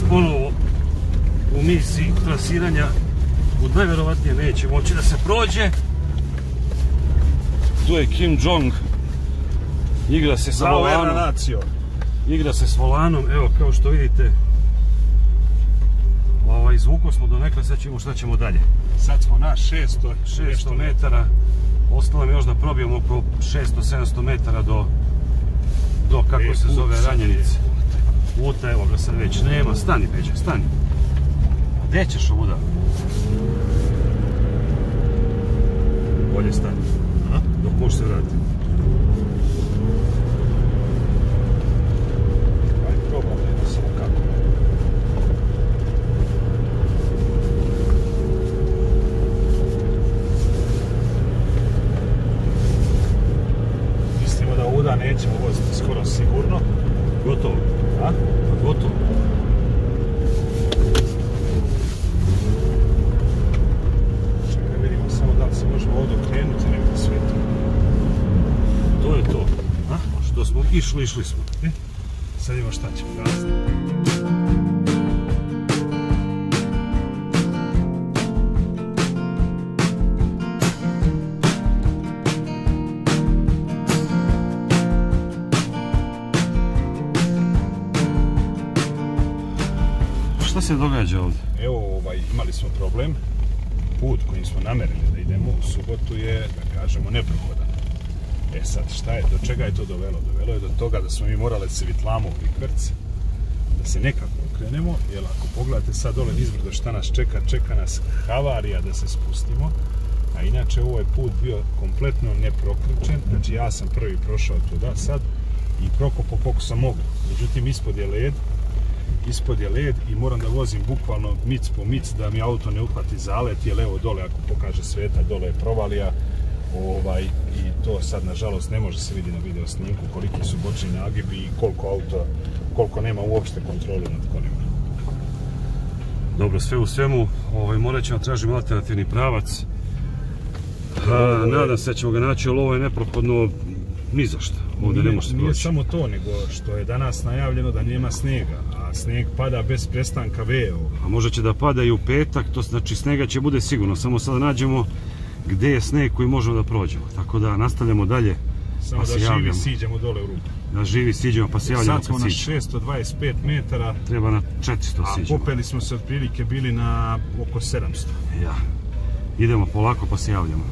ponovo u misiji trasiranja. U najverovatnije neće moći da se prođe. Tu je Kim Jong. Igra se sa volanom. Igra se s volanom, evo kao što vidite. Izvuko smo do nekada, sad ćemo šta ćemo dalje. Sad smo na 600 metara. Ostalo nam još da probijemo oko 600-700 metara do kako se zove Ranjenice. Uta, evo ga sad već nema. Stani, Peđa, stani. A gdje ćeš ovuda? Bolje stani. Dok možeš se vratiti. Ajde, probam da idemo samo kako. Mislimo da ovuda nećemo voziti skoro sigurno. Gotovo. A? Gotovo. Čekaj, vidimo samo da li se možemo ovdje okrenuti nekako svijetu. To je to. Što smo išli smo. Sad vidimo šta ćemo gaziti. Šta se događa ovdje? Evo, imali smo problem. Put kojim smo namerili da idemo u subotu je, da kažemo, neprohodan. Sad, šta je, do čega je to dovelo? Dovelo je do toga da smo mi morali se vitlamo u Vikvrc, da se nekako okrenemo, jer ako pogledate sad dole nizbrdo šta nas čeka nas havarija da se spustimo, a inače ovaj put bio kompletno neprokrčen, znači ja sam prvi prošao tuda sad i prokopao koliko sam mogu. Međutim, ispod je led i moram da vozim bukvalno mic po mic da mi auto ne uhvati zalet, jer evo dole ako pokaže sveta, dole je provalija. I to sad nažalost ne može se vidjeti na video snimku koliki su bočni nagibi i koliko nema uopšte kontrolu nad kolima. Dobro, sve u svemu morat ćemo tražiti alternativni pravac. Nadam se da ćemo ga naći, ali ovo je neprohodno ni za što. Ovdje ne može se proći. Nije samo to, nego što je danas najavljeno da nema snega, a sneg pada bez prestanka veo. A možda će da pada i u petak, to znači snega će bude sigurno, samo sad nađemo gdje je sneg koji možemo da prođemo. Tako da nastavljamo dalje. Samo da živi siđemo dole u rupu. Da živi siđemo pa se javljamo. Sad smo na 625 metara. Treba na 400 siđemo. A popeli smo se otprilike bili na oko 700. Ja. Idemo polako pa se javljamo.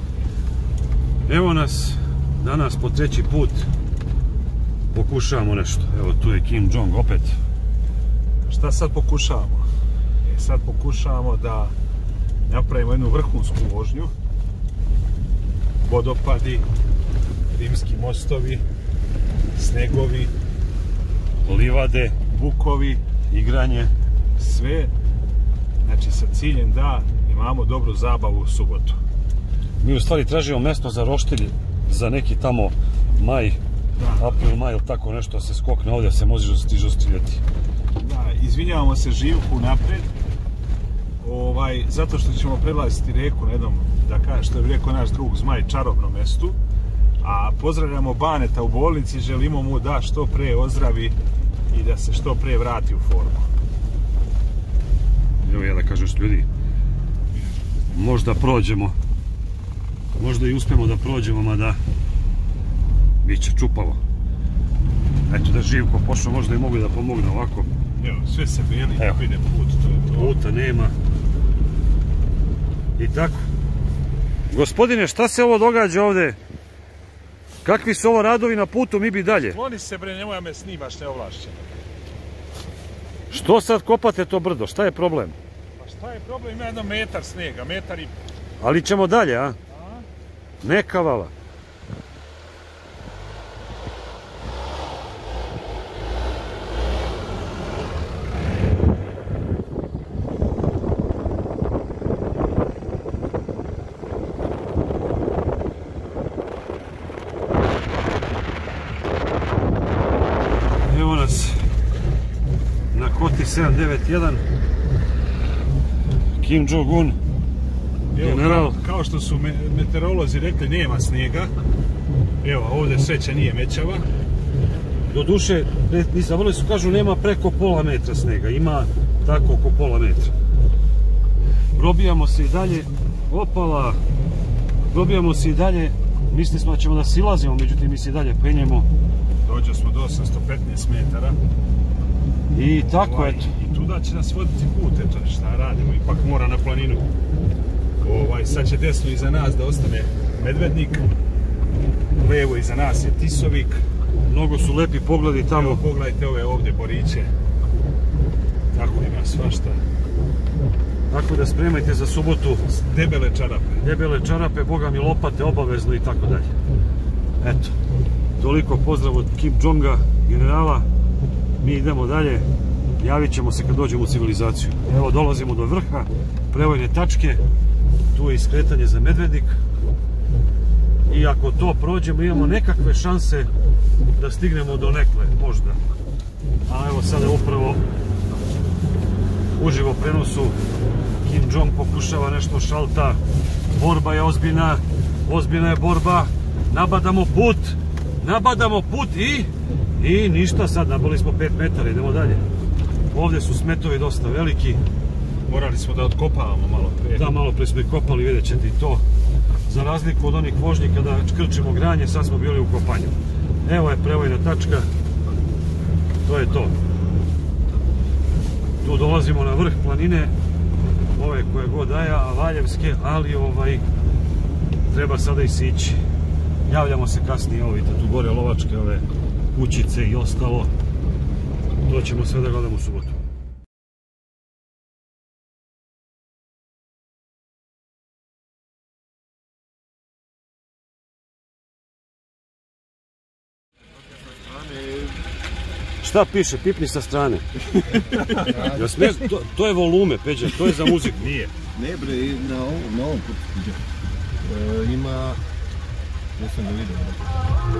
Evo nas danas po treći put pokušavamo nešto. Evo tu je Kim Jong opet. Šta sad pokušavamo? Sad pokušavamo da napravimo jednu vrhunsku vožnju. Vodopadi, rimski mostovi, snegovi, livade, bukovi, igranje. Sve, znači sa ciljem da imamo dobru zabavu u subotu. Mi u stvari tražimo mjesto za roštilj, za neki tamo maj, april, maj ili tako nešto, se skokne ovdje, se može roštiljati. Da, izvinjavamo se Živku napred, zato što ćemo prelaziti rijeku na jednom, da kažem što bi rekao naš drug Zmaj, čarobnom mjestu, a pozdravljamo Baneta u bolnici, želimo mu da što pre ozdravi i da se što pre vrati u formu. Evo ja da kažem što ljudi, možda prođemo, možda i uspijemo da prođemo, mada bit će čupavo. Eto da Živko pošao, možda i mogu da pomogne ovako. Evo, sve se bijeli, kako ide put, to je to. Puta nema. I tako. Gospodine, šta se ovo događa ovdje? Kakvi su ovo radovi na putu, mi bi dalje. Kloni se bre, nemoj me snimaš neovlašćeno. Što sad kopate to brdo, šta je problem? Pa šta je problem, ima 1 metar snega, 1,5 metar. Ali ćemo dalje, a? Neka vala. Evo nas na koti 791. Kim Jong-un, general. Kao što su meteorolozi rekli, nema snijega. Evo, ovdje sreća nije mećava. Doduše, zavrli su, kažu, nema preko pola metra snega, ima tako oko pola metra. Probijamo se i dalje, opala, probijamo se i dalje, mislili smo da ćemo da silazimo, međutim mi se i dalje penjemo. Dođe smo do 815 metara. I tako, eto. I tuda će nas voditi put, eto, šta radimo, ipak mora na planinu. Sad će desno iza nas da ostane Medvednik, levo iza nas je Tisovik. Mnogo su lepi pogledi tamo. Evo, pogledajte ove ovdje boriće. Tako ima svašta. Tako da spremajte za subotu debele čarape. Debele čarape, boga mi lopate obavezno i tako dalje. Eto, toliko pozdrav od Kim Jonga, generala. Mi idemo dalje, javit ćemo se kad dođemo u civilizaciju. Evo, dolazimo do vrha, prevojne tačke, tu je iskretanje za Medvednik. I ako to prođemo, imamo nekakve šanse da stignemo do nekle, možda. A evo sada upravo uživo prenosu Kim Jong pokušava nešto šalta. Borba je ozbiljna, ozbiljna je borba. Nabadamo put i ništa, sad nabili smo 5 metara, idemo dalje. Ovdje su smetovi dosta veliki. Morali smo da otkopavamo malo prije. Da, malo prije smo i kopali, vidjet ćete i to. Za razliku od onih vožnji kada čkrčimo granje, sad smo bili u kopanju. Evo je prevojna tačka. To je to. Tu dolazimo na vrh planine, ove koje god daja, Valjevske, ali treba sada i sići. Javljamo se kasnije, evo vidite tu gore lovačke, ove kućice i ostalo. To ćemo sve da gledamo u subotu. Šta piše? Pipni sa strane. To je volume, Peđa, to je za muziku. Nije. Ne bre, na ovom putu ima... Nisam ga vidio.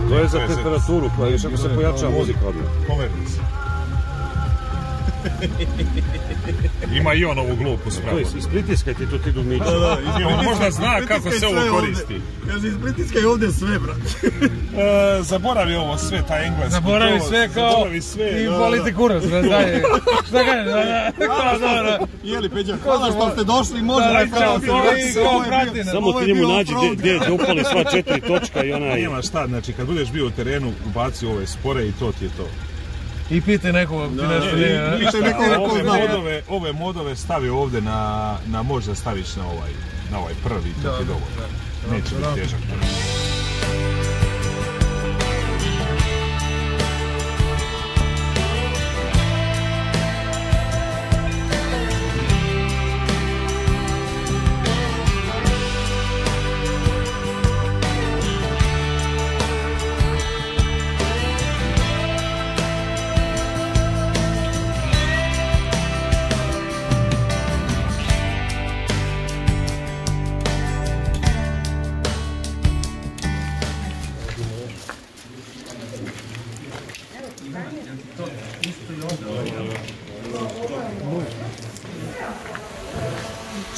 To je za temperaturu, koja još ako se pojačava muzika odmah. Pomerni se. Ima i on ovu glupu spravu. Ispritiskajte tu ti dugmiće. On možda zna kako se ovo koristi. Kaže, ispritiskaj ovdje sve, brat. Zaboravi ovo sve, taj engleski. Zaboravi sve kao i politi kurac. Šta kaže? Jeli, Peđa, hvala što ste došli, može da samo ti njemu nađi gdje upali sva 4 točka i ona je... Nema šta, znači kad budeš bio u terenu, ubaci ove spore i to ti je to. I pitaj nekoga ti nešto nije. Ove modove stavi ovdje na možda staviš na ovaj prvi, to ti je dovoljno. Neće biti težak.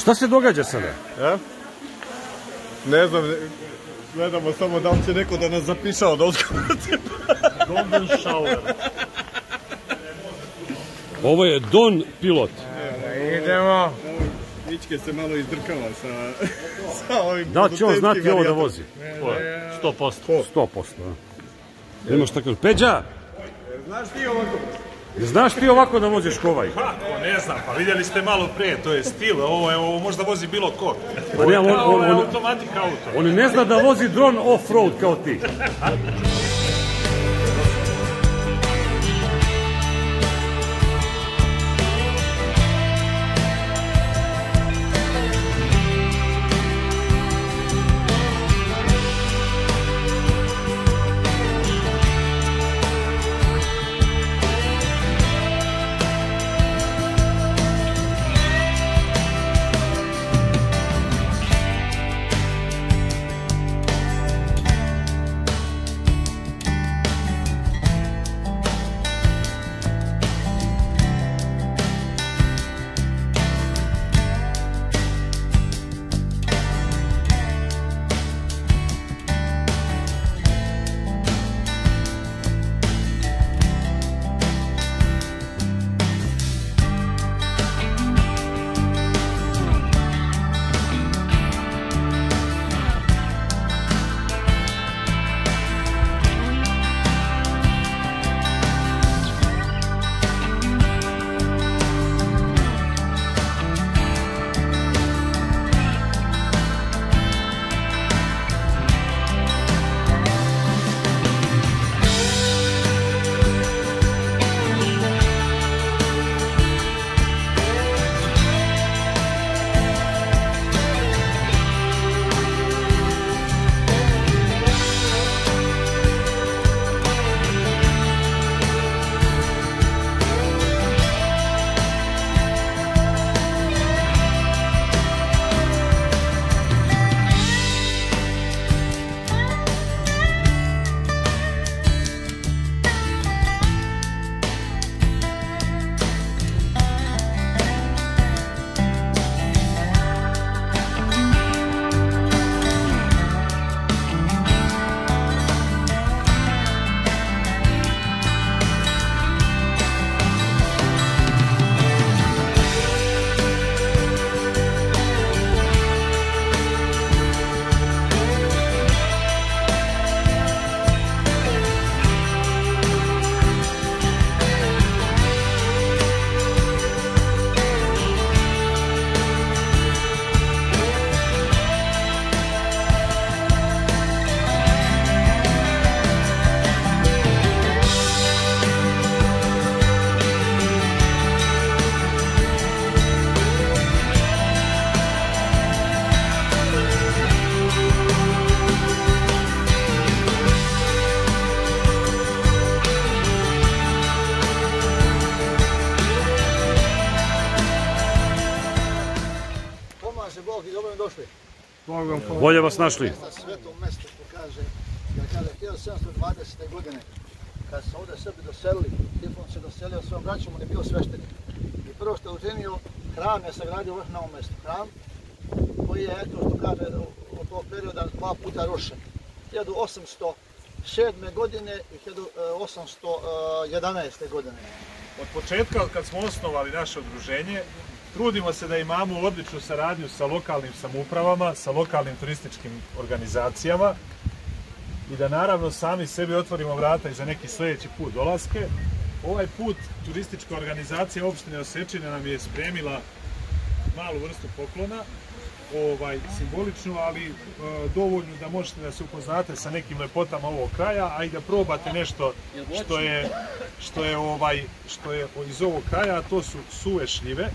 Šta se događa sada? Ne znam, gledamo samo da li će neko da nas zapišao da odgovorite. Golden shower. Ovo je Don pilot. Idemo. Mičke se malo izdrkava sa ovim... Da će on znati ovo da vozi? 100%. 100%. Idemo šta kažu. Peđa! Znaš ti ovako da voziš kovaj? Kako, ne znam, pa vidjeli ste malo prije, to je stil, ovo možda vozi bilo ko. Ovo je automatik auto. On ne zna da vozi dron off-road kao ti. došli. Bolje vas našli. Na svetom mjestu, kaže, jer kada 1720. godine, kad se ovdje Srbi doselili, Tifon se doselio svojom braćom, on je bio sveštenik. I prvo što je učinio, hram je sagradio vrh na ovom mjestu. Hram koji je, eto što kaže, od tog perioda 2 puta rušen. 1807. godine i 1811. godine. Od početka, kad smo osnovali naše udruženje, trudimo se da imamo odličnu saradnju sa lokalnim samoupravama, sa lokalnim turističkim organizacijama i da naravno sami sebi otvorimo vrata i za neki sljedeći put dolaske. Ovaj put turistička organizacija opštine Osečina nam je spremila malu vrstu poklona, simboličnu, ali dovoljno da možete da se upoznate sa nekim lepotama ovog kraja, a i da probate nešto što je iz ovog kraja, a to su suve šljive,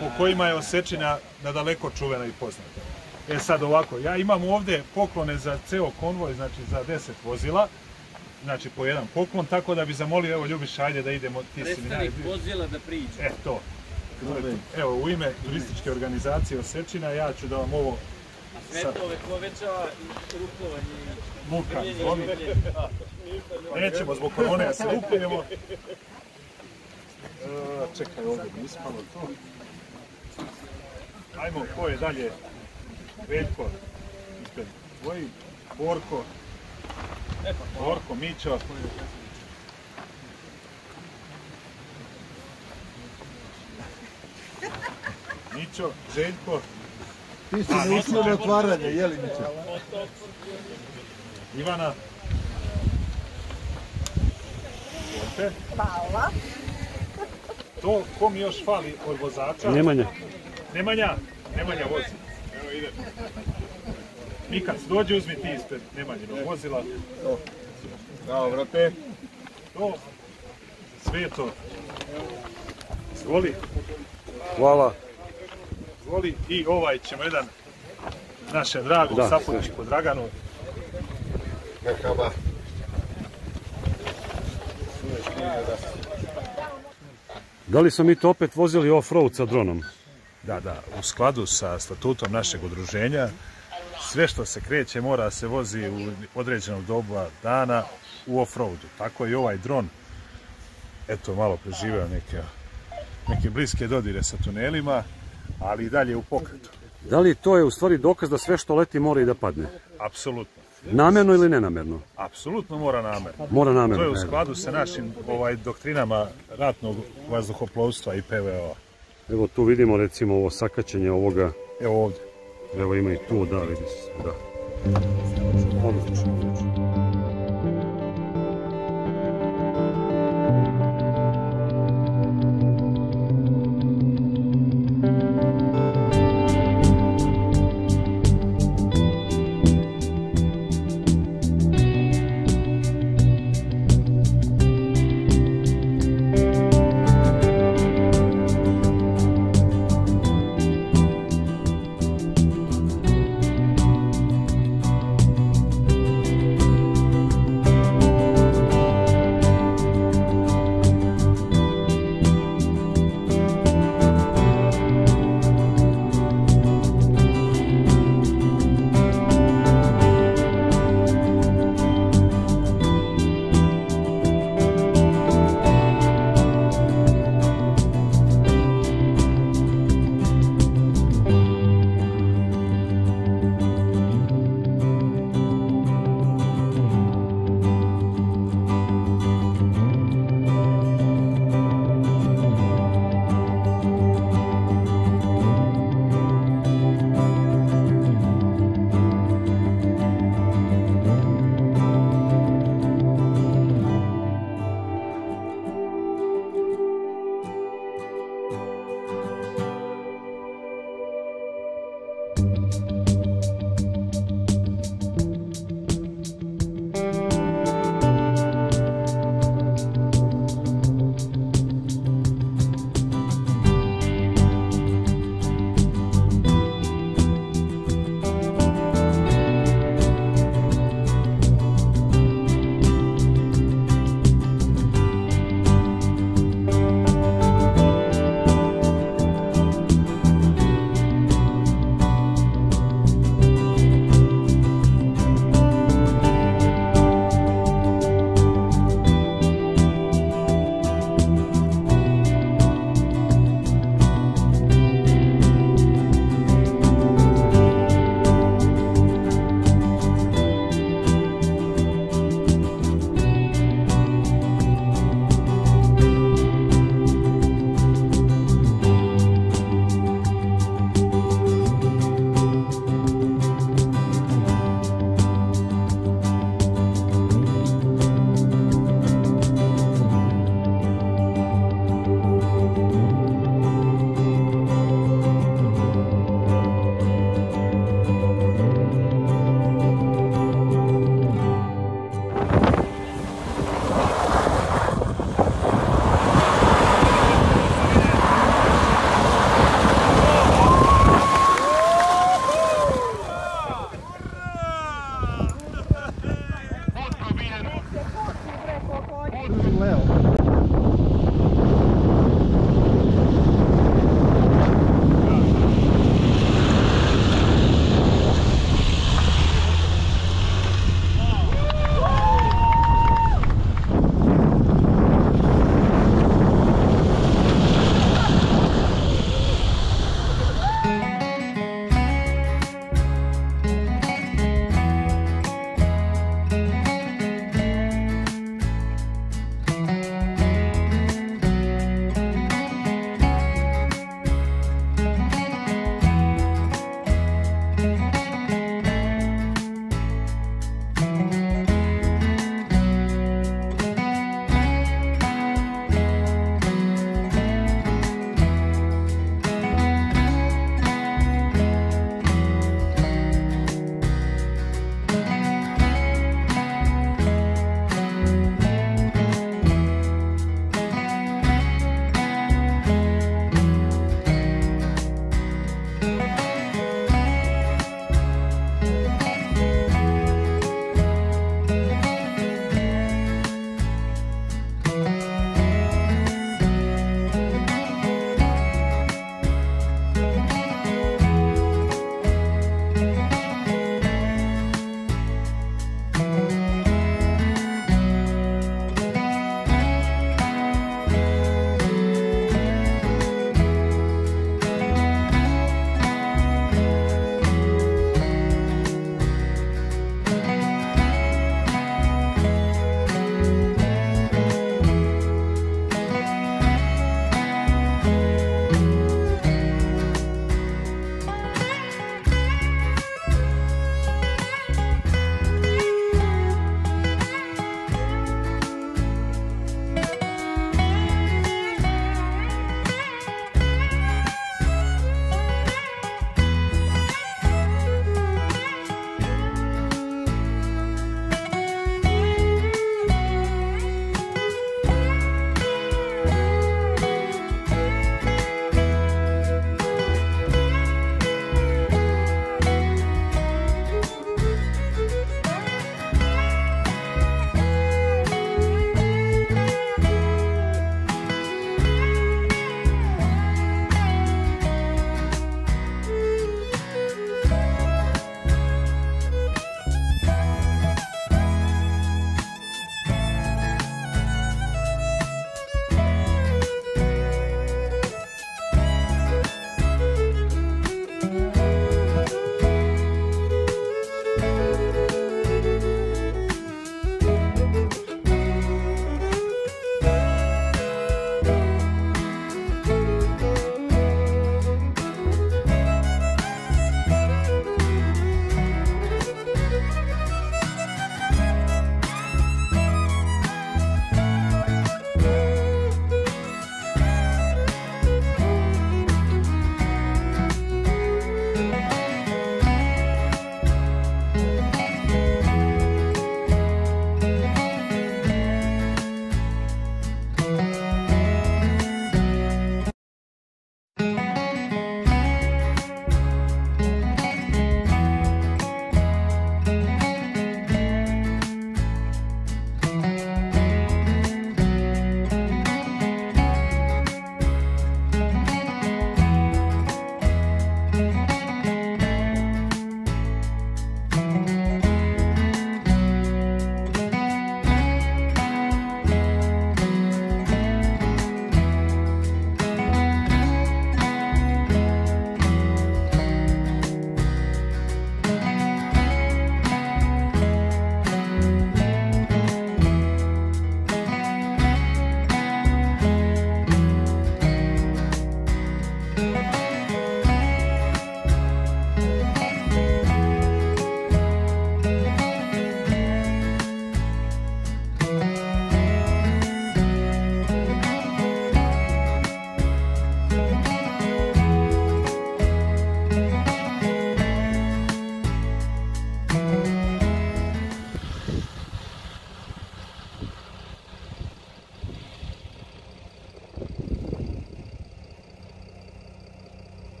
po kojima je Osečina nadaleko čuvena i poznata. E sad ovako, ja imam ovdje poklone za ceo konvoj, znači za 10 vozila, znači po jedan poklon, tako da bi zamolio, evo Ljubiša, ajde da idemo, ti si mi najbolji. Predstavnik vozila da priđe. To. Evo, u ime turističke organizacije Osečina, ja ću da vam ovo... A sve to vekovečava i rukovanje... Luka, nećemo zbog korone da se lupujemo. Čekaj, ovdje mi ispalo to. Ajmo, ko je dalje? Veljko, ispred tvoji, Borko, Mićo. Mićo, Željko. Ti si ne ušli na otvaranje, jeli Mićo? Ivana. Hvala. To, ko mi još fali od vozača? Nemanja. Nemanja vozi. Evo ide. Mikac, dođi, uzmi ti ispred Nemanjinog vozila. Bravo, brate. To, Sveto. Zvoli. Hvala. Zvoli i ovaj ćemo jedan našem dragom sapuničku Draganu. Merhaba. Da li smo mi to opet vozili off-road sa dronom? Da, u skladu sa statutom našeg udruženja, sve što se kreće mora se vozi u određenog doba dana u off-roadu. Tako i ovaj dron, eto, malo preživeo neke bliske dodire sa tunelima, ali i dalje u pokretu. Da li to je u stvari dokaz da sve što leti mora i da padne? Apsolutno. Namjerno ili nenamjerno? Apsolutno mora namerno. Mora namjerno. To je u skladu sa našim doktrinama ratnog vazduhoplovstva i PVO-a. Evo tu vidimo recimo ovo sakaćenje ovoga. Evo ovdje. Evo ima i tu, da, vidi se, da. Odlično.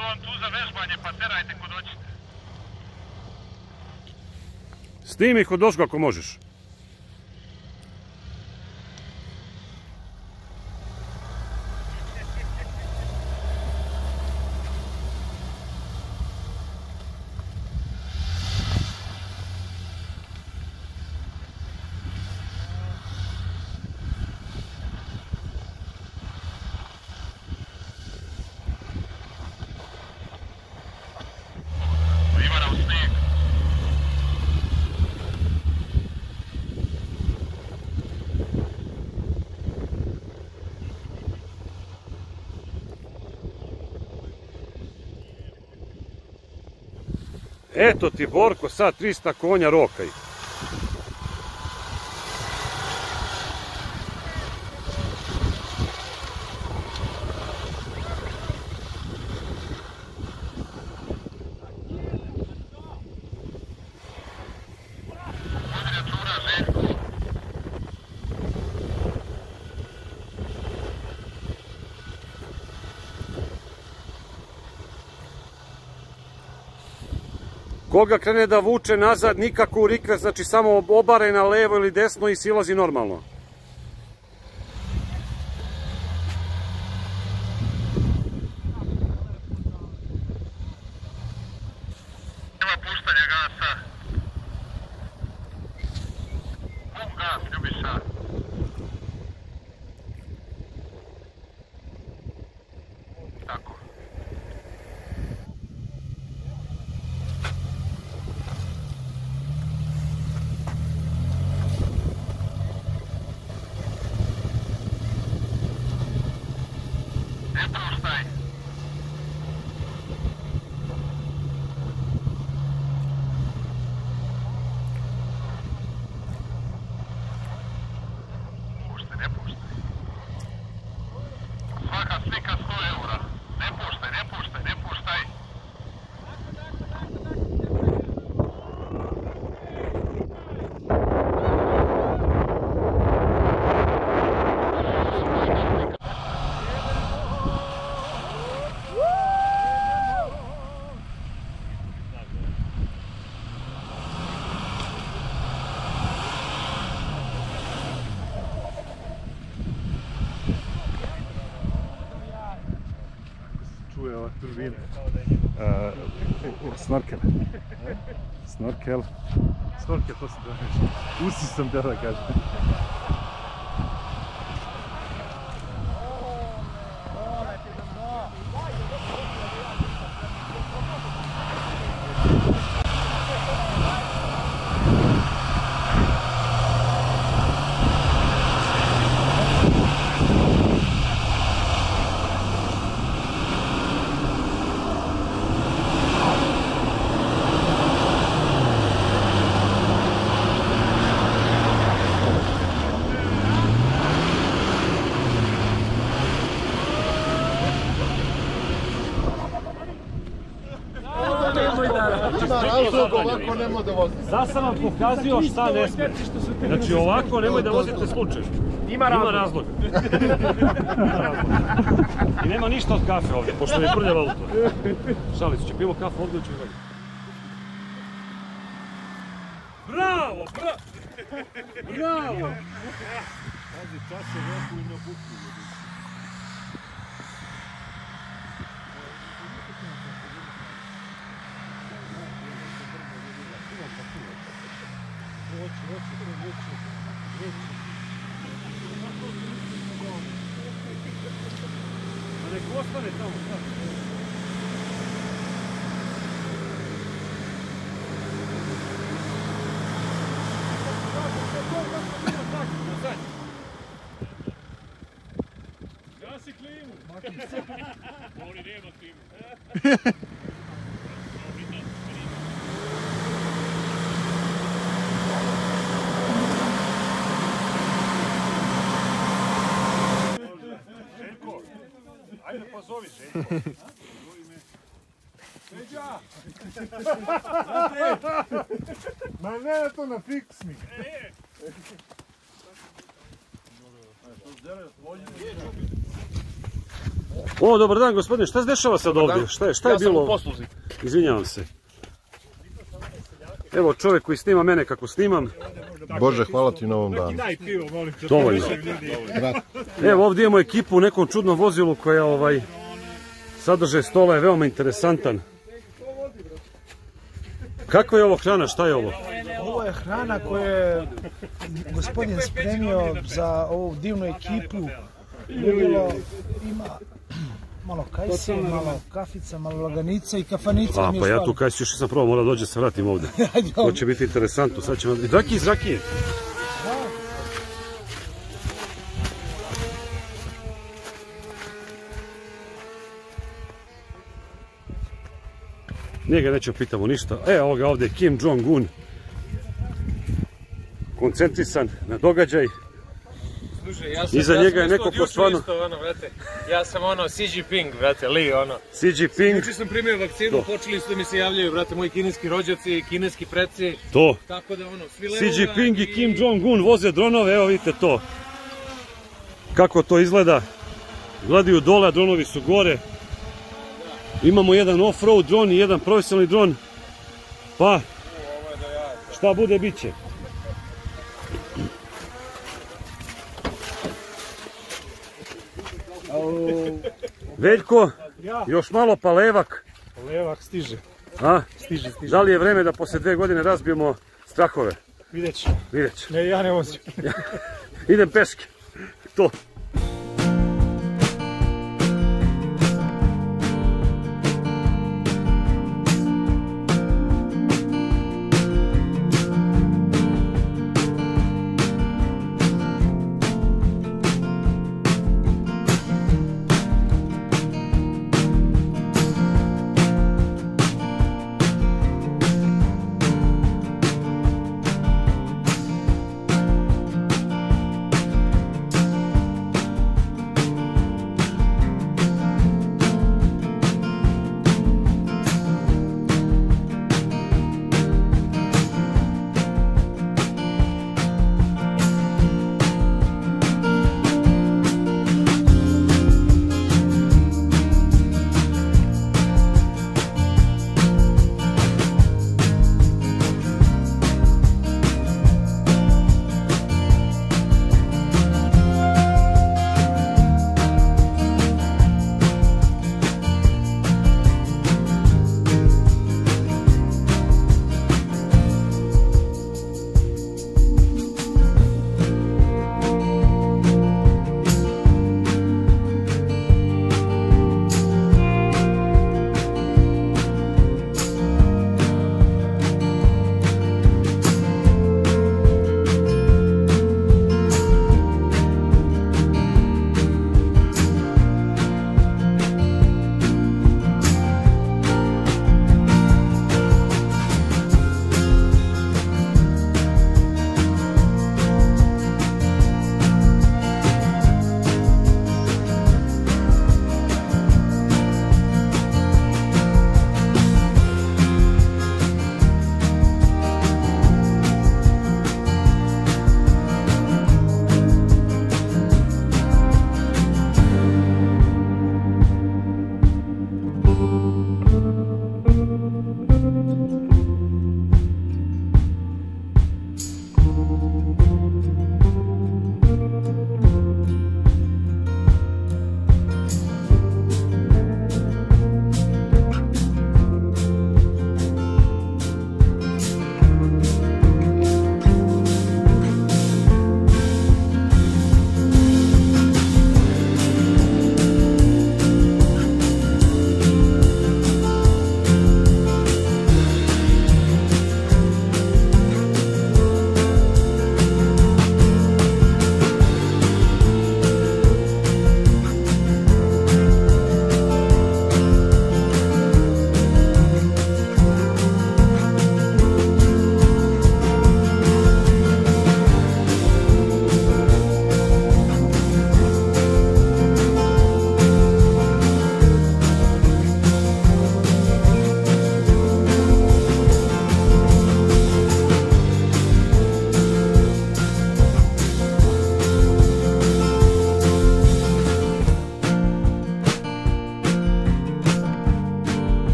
to vam tu za vežbanje, pa terajte kod hoćete. Snimi kod došga ako možeš. Eto ti Borko, sad 300 konja rokaj. Koga krene da vuče nazad, nikako u rikverc, znači samo obare na levo ili desno i silazi normalno. Nema puštanja gasa. Pun gas, Ljubiša. Tako. Svaka slika 100 eura. Ne puštaj, ne puštaj, ne puštaj. Čuje ova turbina. Snorkel. Snorkel. Snorkel, to se da kaže. Usi sam da kažem. Sad sam vam pokazio šta ne smije. Znači ovako nemoj da vozite slučajno. Ima razloga. I nema ništa od kafe ovdje, pošto je prljava auto. Šalicu će, pijemo kafu ovdje ćemo dalje. Bravo, bravo! Pazi, čas se veku i na buku. A nek ostane tamo, sad. Gasi klimu! Oni nema klimu. Ajde pozovi, Željko. Peđa! Ma ne, to na fiks mi. O, dobar dan gospodine, šta se dešava sad ovdje? Šta je bilo? Ja sam u posluzi. Izvinjavam se. Evo čovjek koji snima mene kako snimam. Bože, hvala ti na ovom danu. Daj pivo, molim te. Dovoljno. Evo ovdje imamo ekipu u nekom čudnom vozilu koja sadržaj stola je veoma interesantan. Kakva je ovo hrana, šta je ovo? Ovo je hrana koju je gospodin spremio za ovu divnu ekipu. Ima malo kajsi, malo kafica, malo laganica i kafanica. Pa ja tu kajsi još sam probao, mora dođe se vratim ovdje. To će biti interesantno. Sad ćemo... Draki iz rakije. Njega nećemo pitamo ništa. Evo ga ovdje Kim Jong-un. Koncentrisan na događaj. Slušaj, ja Iza njega je neko ko stvarno... Ja sam Xi Jinping, brate, Li, Xi Jinping. Juče sam primio vakcinu, počeli su da mi se javljaju, brate, moji kineski rođaci, kineski preci. To. Tako da svi Xi Jinping i Kim Jong-un voze dronove, evo vidite to. Kako to izgleda. Gledaju dole, a dronovi su gore. Imamo jedan off-road dron i jedan profesionalni dron. Pa, šta bude, bit će. Veljko, još malo pa levak. Levak stiže. A? Stiže. Da li je vreme da poslije 2 godine razbijemo strahove? Vidjet ćemo. Ne, ja ne vozim. Idem peške. To.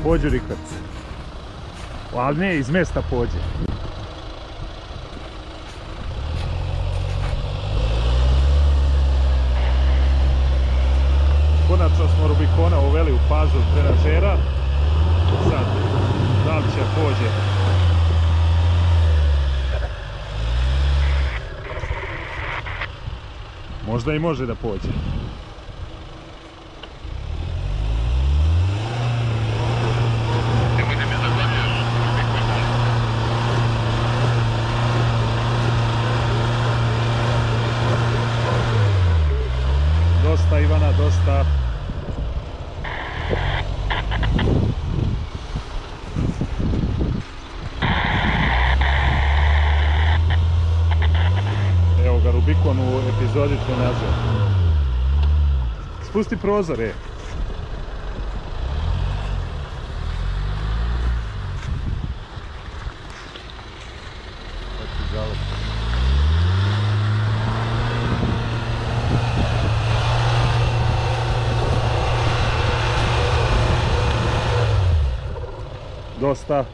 Pođu rikverc. Ali ne, iz mesta pođe. Konačno smo Rubikona uveli u fazu trenažera. Sad, da li će pođe? Možda i može da pođe. Dosta Ivana, dosta. Evo ga Rubikon u epizodi trenažera. Spusti prozor, je. Dosta.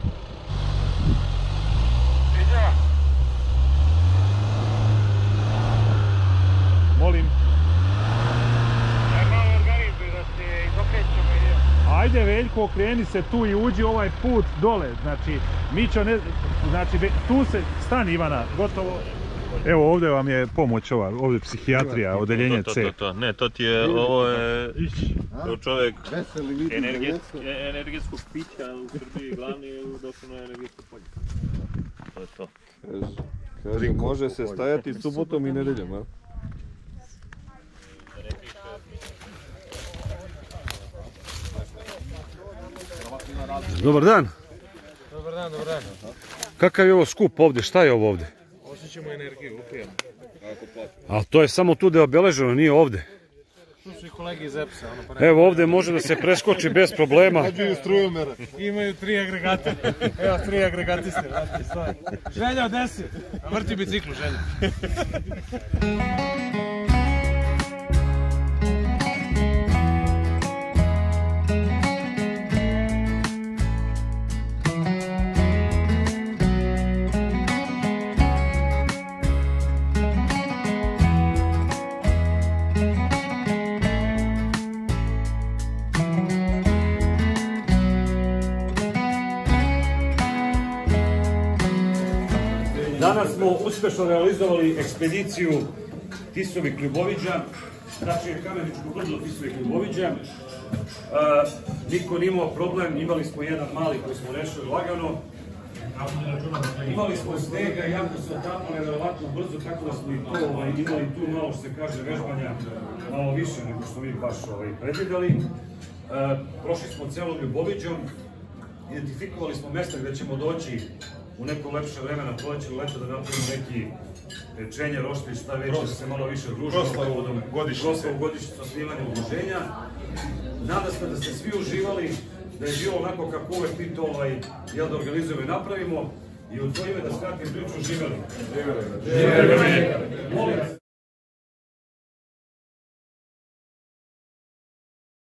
Molim. Ajde Veljko, okreni se tu i uđi ovaj put dole. Znači, Mićo ne... Znači, tu se... Stani Ivana, gotovo. Evo ovdje vam je pomoć ova, ovdje psihijatrija, odeljenje C. Ne, to ti je, ovo je čovjek energetskog pića u Srbiji, glavni je doslovno energetsko polje. To je to. Kaže, može se stajati subotom i nedeljom, a? Dobar dan. Dobar dan, dobar dan. Kakav je ovo skup ovdje? Šta je ovo ovdje? Osjećamo energiju, upijemo. Ali to je samo tu da je obeleženo, nije ovdje. Tu su i kolegi iz EPS-a. Ono, Evo ovdje može da se preskoči bez problema. imaju 3 agregata. Evo 3 agregatiste. Želja od 10. Vrti biciklu, Želja. Danas smo uspješno realizovali ekspediciju Tisovih Ljuboviđa, znači Kameničko brdo Tisovih Ljuboviđa. Niko nije imao problem, imali smo jedan mali koji smo rešili lagano. Imali smo snega, jako se otapali nevjerovatno brzo, tako da smo i to imali tu malo što se kaže vežbanja, malo više nego što mi baš predvidjeli. Prošli smo celom Ljuboviđom, identifikovali smo mjesta gdje ćemo doći u neko lepše vreme na proleće ili leto da napravimo neki pečenje, roštilj, šta već, da se malo više družimo povodom godišnjicu osnivanja udruženja. Nadam se da ste svi uživali, da je bilo onako kako uvek mi to da organizujemo i napravimo i u to ime da skratim priču živeli.